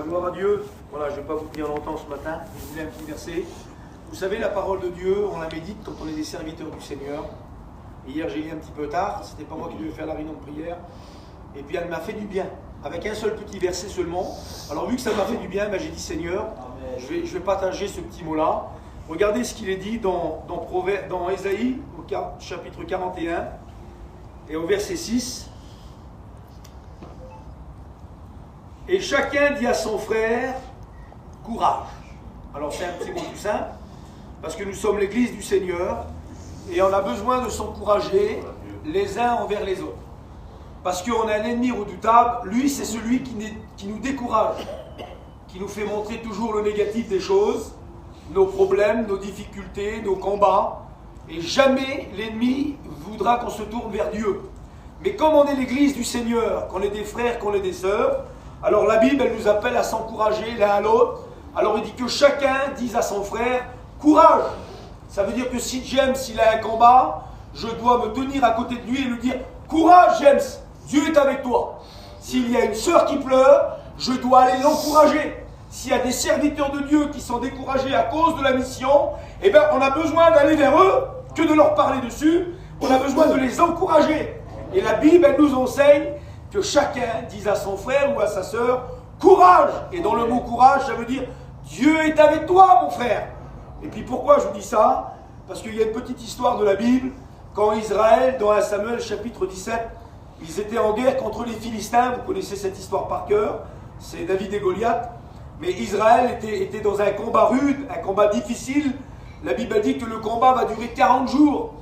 Gloire à Dieu. Voilà, je ne vais pas vous prier longtemps ce matin. Je voulais un petit verset. Vous savez, la parole de Dieu, on la médite quand on est des serviteurs du Seigneur. Hier, j'ai lu un petit peu tard. C'était pas moi qui devais faire la réunion de prière. Et puis, elle m'a fait du bien. Avec un seul petit verset seulement. Alors, vu que ça m'a fait du bien, j'ai dit Seigneur, je vais partager ce petit mot-là. Regardez ce qu'il est dit dans Ésaïe, au chapitre 41, et au verset 6. Et chacun dit à son frère, courage. Alors c'est un petit mot tout simple, parce que nous sommes l'église du Seigneur, et on a besoin de s'encourager les uns envers les autres. Parce qu'on a un ennemi redoutable, lui c'est celui qui nous décourage, qui nous fait montrer toujours le négatif des choses, nos problèmes, nos difficultés, nos combats, et jamais l'ennemi voudra qu'on se tourne vers Dieu. Mais comme on est l'église du Seigneur, qu'on est des frères, qu'on est des sœurs, alors la Bible, elle nous appelle à s'encourager l'un à l'autre. Alors il dit que chacun dise à son frère, courage. Ça veut dire que si James, il a un combat, je dois me tenir à côté de lui et lui dire, courage James, Dieu est avec toi. S'il y a une sœur qui pleure, je dois aller l'encourager. S'il y a des serviteurs de Dieu qui sont découragés à cause de la mission, eh bien on a besoin d'aller vers eux, que de leur parler dessus, on a besoin de les encourager. Et la Bible, elle nous enseigne que chacun dise à son frère ou à sa sœur, courage. Et dans le mot courage, ça veut dire, Dieu est avec toi, mon frère. Et puis pourquoi je vous dis ça? Parce qu'il y a une petite histoire de la Bible, quand Israël, dans 1 Samuel chapitre 17, ils étaient en guerre contre les Philistins, vous connaissez cette histoire par cœur, c'est David et Goliath, mais Israël était dans un combat rude, un combat difficile. La Bible dit que le combat va durer 40 jours.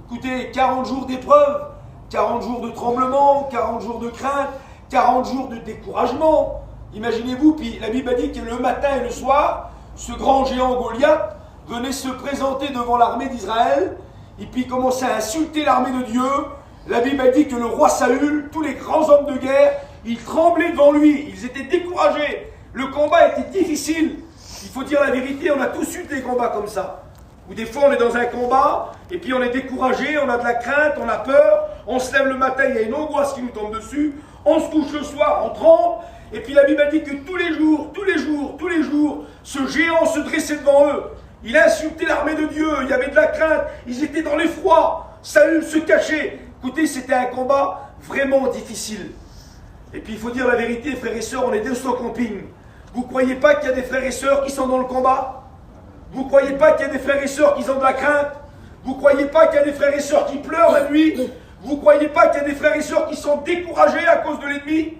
Écoutez, 40 jours d'épreuve, 40 jours de tremblement, 40 jours de crainte, 40 jours de découragement. Imaginez-vous, puis la Bible dit que le matin et le soir, ce grand géant Goliath venait se présenter devant l'armée d'Israël, et puis commençait à insulter l'armée de Dieu. La Bible dit que le roi Saül, tous les grands hommes de guerre, ils tremblaient devant lui, ils étaient découragés. Le combat était difficile. Il faut dire la vérité, on a tous eu des combats comme ça. Où des fois on est dans un combat, et puis on est découragé, on a de la crainte, on a peur, on se lève le matin, il y a une angoisse qui nous tombe dessus, on se couche le soir, on tremble, et puis la Bible dit que tous les jours, ce géant se dressait devant eux. Il a insulté l'armée de Dieu, il y avait de la crainte, ils étaient dans l'effroi, Saül se cachait. Écoutez, c'était un combat vraiment difficile. Et puis il faut dire la vérité, frères et sœurs, on est 200 campings. Vous ne croyez pas qu'il y a des frères et sœurs qui sont dans le combat? Vous ne croyez pas qu'il y a des frères et sœurs qui ont de la crainte? Vous ne croyez pas qu'il y a des frères et sœurs qui pleurent la nuit? Vous ne croyez pas qu'il y a des frères et sœurs qui sont découragés à cause de l'ennemi?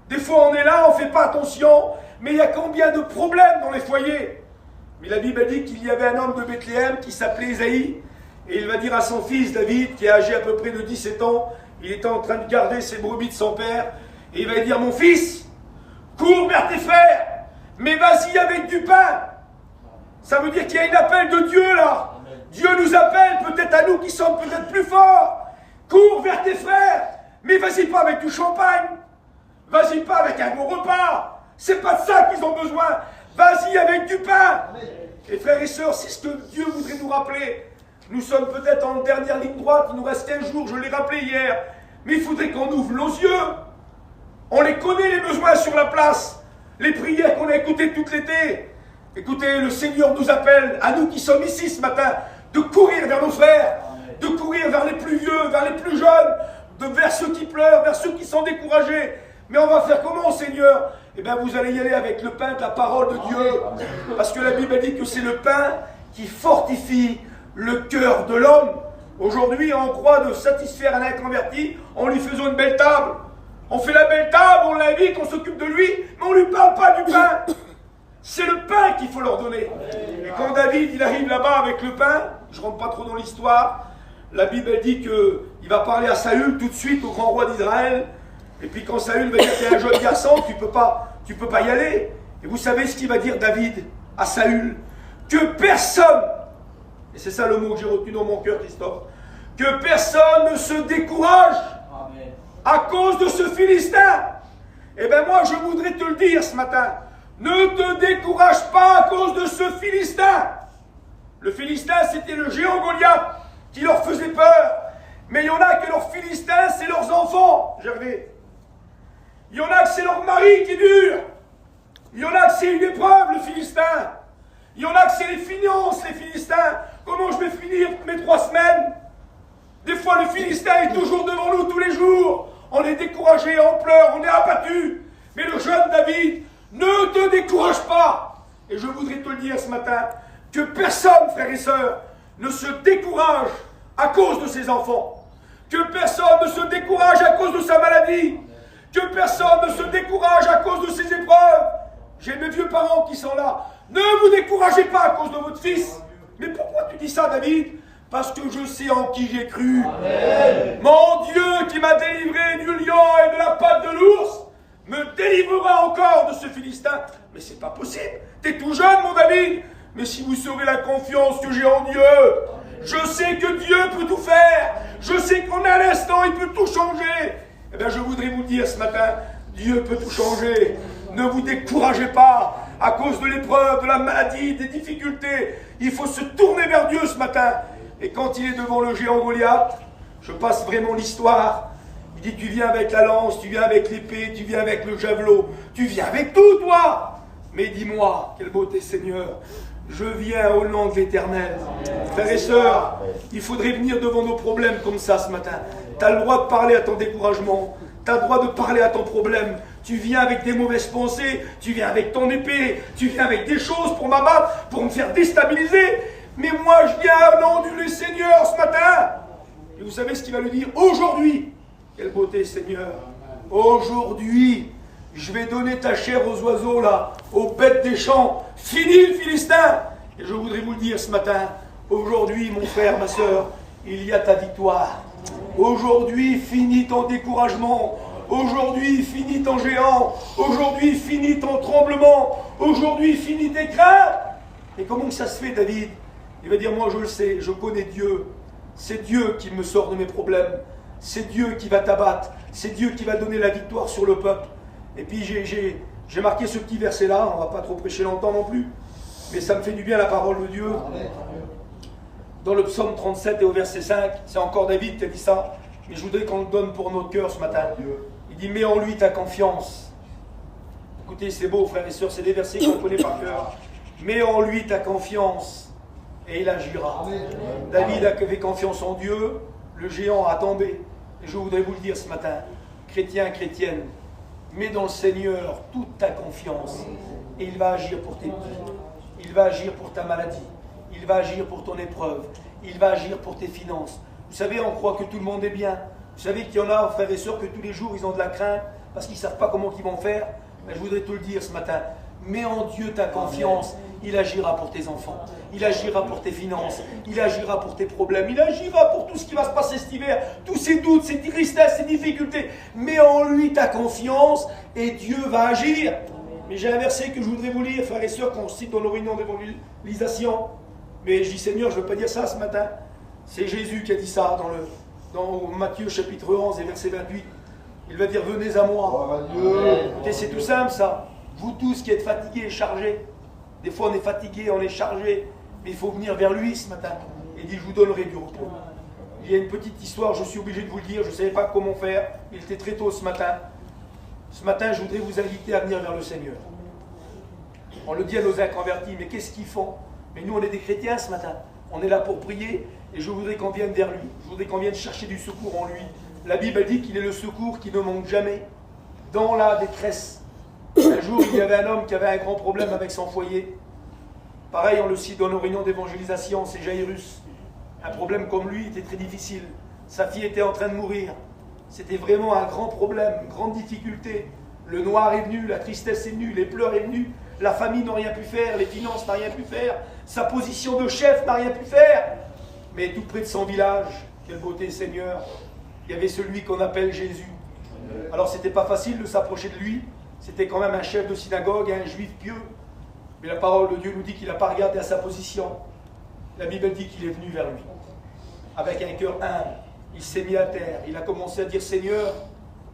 Des fois on est là, on ne fait pas attention, mais il y a combien de problèmes dans les foyers? Mais la Bible dit qu'il y avait un homme de Bethléem qui s'appelait Ésaïe, et il va dire à son fils David, qui est âgé à peu près de 17 ans, il était en train de garder ses brebis de son père, et il va lui dire, mon fils, cours vers tes frères, mais vas-y avec du pain. Ça veut dire qu'il y a un appel de Dieu là. Dieu nous appelle, peut-être à nous qui sommes peut-être plus forts. Cours vers tes frères, mais vas-y pas avec du champagne. Vas-y pas avec un gros repas. C'est pas de ça qu'ils ont besoin. Vas-y avec du pain. Et frères et sœurs, c'est ce que Dieu voudrait nous rappeler. Nous sommes peut-être en dernière ligne droite, il nous reste 15 jours, je l'ai rappelé hier. Mais il faudrait qu'on ouvre nos yeux. On les connaît les besoins sur la place. Les prières qu'on a écoutées tout l'été. Écoutez, le Seigneur nous appelle, à nous qui sommes ici ce matin, de courir vers nos frères, de courir vers les plus vieux, vers les plus jeunes, vers ceux qui pleurent, vers ceux qui sont découragés. Mais on va faire comment, Seigneur? Eh bien, vous allez y aller avec le pain de la parole de Dieu. Parce que la Bible dit que c'est le pain qui fortifie le cœur de l'homme. Aujourd'hui, on croit de satisfaire un inconverti en lui faisant une belle table. On fait la belle table, on l'invite, on s'occupe de lui, mais on ne lui parle pas du pain. C'est le pain qu'il faut leur donner. Et quand David il arrive là-bas avec le pain, je ne rentre pas trop dans l'histoire, la Bible elle dit qu'il va parler à Saül tout de suite, au grand roi d'Israël. Et puis quand Saül va dire t'es un jeune garçon, tu peux pas y aller. Et vous savez ce qu'il va dire David à Saül? Que personne, et c'est ça le mot que j'ai retenu dans mon cœur, Christophe, que personne ne se décourage à cause de ce Philistin. Eh bien moi je voudrais te le dire ce matin. Ne te décourage pas à cause de ce Philistin. Le Philistin, c'était le géant Goliath qui leur faisait peur. Mais il y en a que leurs Philistins, c'est leurs enfants, Gervais. Il y en a que c'est leur mari qui dure. Il y c'est une épreuve, le Philistin. Il y en a que c'est les finances, les Philistins. Comment je vais finir mes 3 semaines? Des fois, le Philistin est toujours devant nous tous les jours. On est découragé, on pleure, on est abattu. Mais le jeune David, ne te décourage pas. Et je voudrais te le dire ce matin, que personne, frères et sœurs, ne se décourage à cause de ses enfants. Que personne ne se décourage à cause de sa maladie. Que personne ne se décourage à cause de ses épreuves. J'ai mes vieux parents qui sont là. Ne vous découragez pas à cause de votre fils. Mais pourquoi tu dis ça, David? Parce que je sais en qui j'ai cru. Amen. Mon Dieu qui m'a délivré du lion et de la patte de l'ours me délivrera encore de ce Philistin. Mais c'est pas possible. T'es tout jeune, mon David. Mais si vous saurez la confiance que j'ai en Dieu, je sais que Dieu peut tout faire. Je sais qu'en un instant, il peut tout changer. Eh bien, je voudrais vous dire ce matin, Dieu peut tout changer. Ne vous découragez pas à cause de l'épreuve, de la maladie, des difficultés. Il faut se tourner vers Dieu ce matin. Et quand il est devant le géant Goliath, je passe vraiment l'histoire. Il dit, tu viens avec la lance, tu viens avec l'épée, tu viens avec le javelot, tu viens avec tout, toi. Mais dis-moi, quelle beauté, Seigneur. Je viens au nom de l'Éternel. Frères et sœurs, il faudrait venir devant nos problèmes comme ça ce matin. Tu as le droit de parler à ton découragement. Tu as le droit de parler à ton problème. Tu viens avec des mauvaises pensées. Tu viens avec ton épée. Tu viens avec des choses pour m'abattre, pour me faire déstabiliser. Mais moi, je viens au nom du Seigneur ce matin. Et vous savez ce qu'il va lui dire? Aujourd'hui, quelle beauté, Seigneur. Aujourd'hui, je vais donner ta chair aux oiseaux, là, aux bêtes des champs. Fini le Philistin. Et je voudrais vous le dire ce matin. Aujourd'hui, mon frère, ma soeur, il y a ta victoire. Aujourd'hui, finis ton découragement. Aujourd'hui, finis ton géant. Aujourd'hui, finis ton tremblement. Aujourd'hui, finis tes craintes. Et comment ça se fait, David? Il va dire, moi je le sais, je connais Dieu. C'est Dieu qui me sort de mes problèmes. C'est Dieu qui va t'abattre. C'est Dieu qui va donner la victoire sur le peuple. Et puis j'ai marqué ce petit verset-là, on ne va pas trop prêcher longtemps non plus. Mais ça me fait du bien la parole de Dieu. Dans le psaume 37 et au verset 5, c'est encore David qui a dit ça. Mais je voudrais qu'on le donne pour notre cœur ce matin. Il dit, mets en lui ta confiance. Écoutez, c'est beau, frères et sœurs, c'est des versets qu'on connaît par cœur. Mets en lui ta confiance. Et il agira. David avait confiance en Dieu, le géant a tombé. Et je voudrais vous le dire ce matin, chrétien, chrétienne, mets dans le Seigneur toute ta confiance. Et il va agir pour tes vies. Il va agir pour ta maladie. Il va agir pour ton épreuve. Il va agir pour tes finances. Vous savez, on croit que tout le monde est bien. Vous savez qu'il y en a, frères et sœurs, que tous les jours, ils ont de la crainte parce qu'ils ne savent pas comment ils vont faire. Mais je voudrais te le dire ce matin. Mets en Dieu ta confiance. Il agira pour tes enfants. Il agira pour tes finances. Il agira pour tes problèmes. Il agira pour tout ce qui va se passer cet hiver. Tous ces doutes, ces tristesses, ces difficultés. Mets en lui ta confiance et Dieu va agir. Mais j'ai un verset que je voudrais vous lire, frères et sœurs, qu'on cite dans nos réunions d'évangélisation. Mais je dis Seigneur, je ne veux pas dire ça ce matin. C'est Jésus qui a dit ça dans Matthieu chapitre 11 et verset 28. Il va dire, venez à moi. Et c'est tout simple ça. Vous tous qui êtes fatigués et chargés. Des fois on est fatigué, on est chargé. Mais il faut venir vers lui ce matin. Et il dit, je vous donnerai du repos. Il y a une petite histoire, je suis obligé de vous le dire. Je ne savais pas comment faire. Il était très tôt ce matin. Ce matin, je voudrais vous inviter à venir vers le Seigneur. On le dit à nos inconvertis, mais qu'est-ce qu'ils font? Mais nous, on est des chrétiens ce matin. On est là pour prier et je voudrais qu'on vienne vers lui. Je voudrais qu'on vienne chercher du secours en lui. La Bible dit qu'il est le secours qui ne manque jamais dans la détresse. Un jour, il y avait un homme qui avait un grand problème avec son foyer. Pareil, on le cite dans nos réunions d'évangélisation, c'est Jairus. Un problème comme lui était très difficile. Sa fille était en train de mourir. C'était vraiment un grand problème, une grande difficulté. Le noir est venu, la tristesse est venue, les pleurs est venue. La famille n'a rien pu faire, les finances n'ont rien pu faire. Sa position de chef n'a rien pu faire. Mais tout près de son village, quelle beauté Seigneur, il y avait celui qu'on appelle Jésus. Alors c'était pas facile de s'approcher de lui. C'était quand même un chef de synagogue, un juif pieux. Mais la parole de Dieu nous dit qu'il n'a pas regardé à sa position. La Bible dit qu'il est venu vers lui. Avec un cœur humble, il s'est mis à terre. Il a commencé à dire, Seigneur,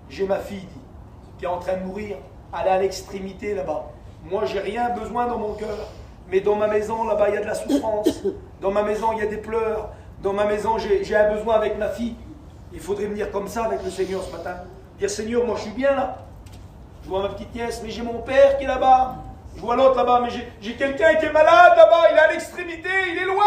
j'ai ma fille qui est en train de mourir. Elle est à l'extrémité là-bas. Moi, j'ai rien besoin dans mon cœur. Mais dans ma maison, là-bas, il y a de la souffrance. Dans ma maison, il y a des pleurs. Dans ma maison, j'ai un besoin avec ma fille. Il faudrait venir comme ça avec le Seigneur ce matin. Dire, Seigneur, moi, je suis bien là. Je vois ma petite nièce, mais j'ai mon père qui est là-bas. Je vois l'autre là-bas, mais j'ai quelqu'un qui est malade là-bas, il est à l'extrémité, il est loin.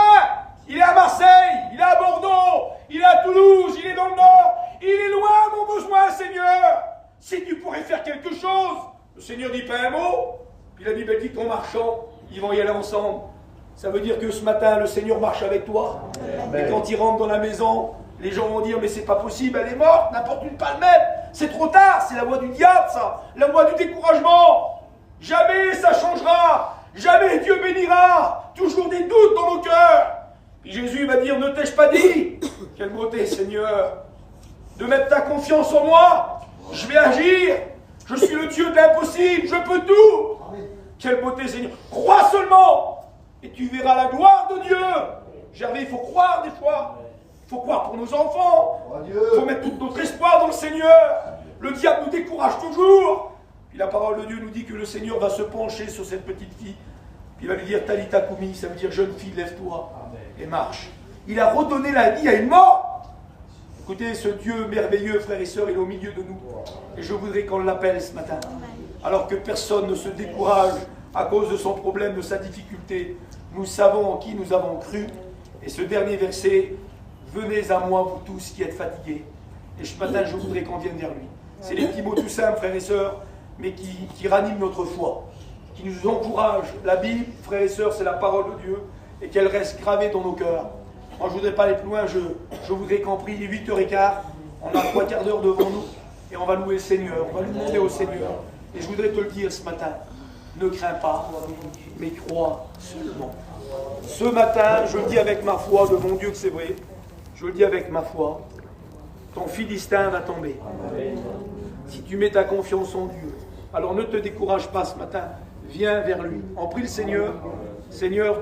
Il est à Marseille, il est à Bordeaux, il est à Toulouse, il est dans le Nord. Il est loin, mon besoin, Seigneur. Si tu pourrais faire quelque chose. Le Seigneur dit pas un mot. Puis la Bible dit qu'en marchant, ils vont y aller ensemble. Ça veut dire que ce matin, le Seigneur marche avec toi. Amen. Et quand il rentre dans la maison, les gens vont dire, mais c'est pas possible, elle est morte, n'importe une pas le même. C'est trop tard, c'est la voie du diable, ça. La voie du découragement. Jamais ça changera. Jamais Dieu bénira. Toujours des doutes dans nos cœurs. Puis Jésus va dire, ne t'ai-je pas dit? Quelle beauté, Seigneur, de mettre ta confiance en moi. Je vais agir. Je suis le Dieu de l'impossible. Je peux tout. Quelle beauté, Seigneur. Crois seulement. Et tu verras la gloire de Dieu. Gervais, il faut croire des fois. Il faut croire pour nos enfants. Il faut mettre tout notre espoir dans le Seigneur. Le diable nous décourage toujours. Puis la parole de Dieu nous dit que le Seigneur va se pencher sur cette petite fille. Puis il va lui dire, Talita Koumi, ça veut dire jeune fille, lève-toi et marche. Il a redonné la vie à une mort. Écoutez, ce Dieu merveilleux, frères et sœurs, il est au milieu de nous. Et je voudrais qu'on l'appelle ce matin. Alors que personne ne se décourage à cause de son problème, de sa difficulté. Nous savons en qui nous avons cru. Et ce dernier verset, venez à moi, vous tous qui êtes fatigués. Et ce matin, je voudrais qu'on vienne vers lui. C'est les petits mots tout simples, frères et sœurs, mais qui raniment notre foi, qui nous encouragent. La Bible, frères et sœurs, c'est la parole de Dieu, et qu'elle reste gravée dans nos cœurs. Moi, je ne voudrais pas aller plus loin, je voudrais qu'en prie, il est 8h15, on a 3 quarts d'heure devant nous, et on va louer le Seigneur, on va lui demander au Seigneur. Et je voudrais te le dire ce matin, ne crains pas, mais crois seulement. Ce matin, je le dis avec ma foi, de mon Dieu que c'est vrai, je le dis avec ma foi, ton Philistin va tomber. Si tu mets ta confiance en Dieu, alors ne te décourage pas ce matin, viens vers lui. En prie le Seigneur, Seigneur,